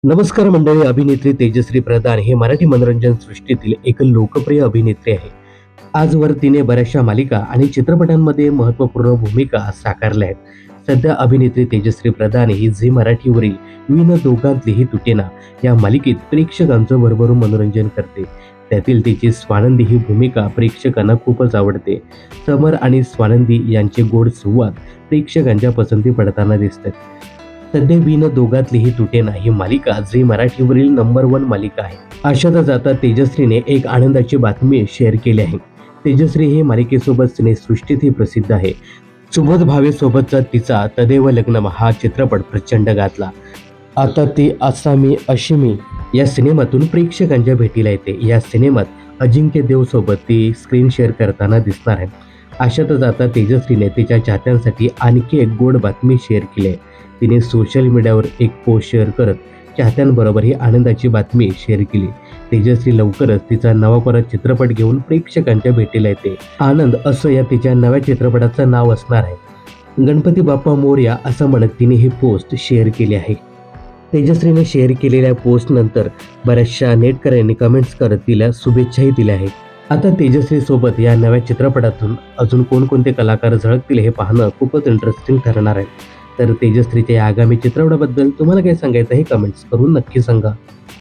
नमस्कार मंडळी. अभिनेत्री तेजश्री प्रधान हे मराठी मनोरंजन सृष्टीतील एक लोकप्रिय अभिनेत्री आहे. आजवर तिने बऱ्याचशा मालिका आणि चित्रपटांमध्ये महत्त्वपूर्ण भूमिका साकारल्या आहेत. सध्या अभिनेत्री तेजश्री प्रधान ही झी मराठीवरील विण दोघांतलीही तुटेना या मालिकेत प्रेक्षकांचं भरभरून मनोरंजन करते. त्यातील तिची स्वानंदी ही भूमिका प्रेक्षकांना खूपच आवडते. समर आणि स्वानंदी यांचे गोड संवाद प्रेक्षकांच्या पसंती पडताना दिसतात. सध्या विण दोघातलीही तुटेना ही मालिका झी मराठीवरील नंबर 1 मालिका आहे. अशातच आता तेजश्रीने एक आनंदाची बातमी शेअर केली आहे. तेजश्री ही मालिकेसोबत सिनेसृष्टीतही प्रसिद्ध आहे. सुबोध भावे सोबतचा तिचा तदेव लग्नम हा चित्रपट प्रचंड गाजला. आता ती असामी अशिमी या सिनेमातून प्रेक्षकांच्या भेटीला येते. या सिनेमात अजिंक्य देव सोबत ती स्क्रीन शेअर करताना दिसणार आहे. अशातच आता तेजश्रीने तिच्या चाहत्यांसाठी आणखी एक गोड बातमी शेअर केली आहे. तिने सोशल मीडियावर एक पोस्ट शेअर करत चाहत्यांबरोबर ही आनंदाची बातमी शेअर केली. तेजश्री लवकरच तिचा नवा परत चित्रपट घेऊन प्रेक्षकांच्या भेटीला येते. आनंद असं या तिच्या नव्या चित्रपटाचं नाव असणार आहे. गणपती बाप्पा मोरया असं म्हणत तिने ही पोस्ट शेअर केली आहे. तेजश्रीने शेअर केलेल्या पोस्ट नंतर बऱ्याचशा नेटकऱ्यांनी कमेंट्स करत तिला शुभेच्छाही दिल्या आहेत. आता तेजश्री सोबत या नव्या चित्रपटातून अजून कोणकोणते कलाकार झळकतील हे पाहणं खूपच इंटरेस्टिंग ठरणार आहे. तर तेजश्रीच्या या आगामी चित्रपटाबद्दल तुम्हाला काय सांगायचं हे कमेंट्स करून नक्की सांगा.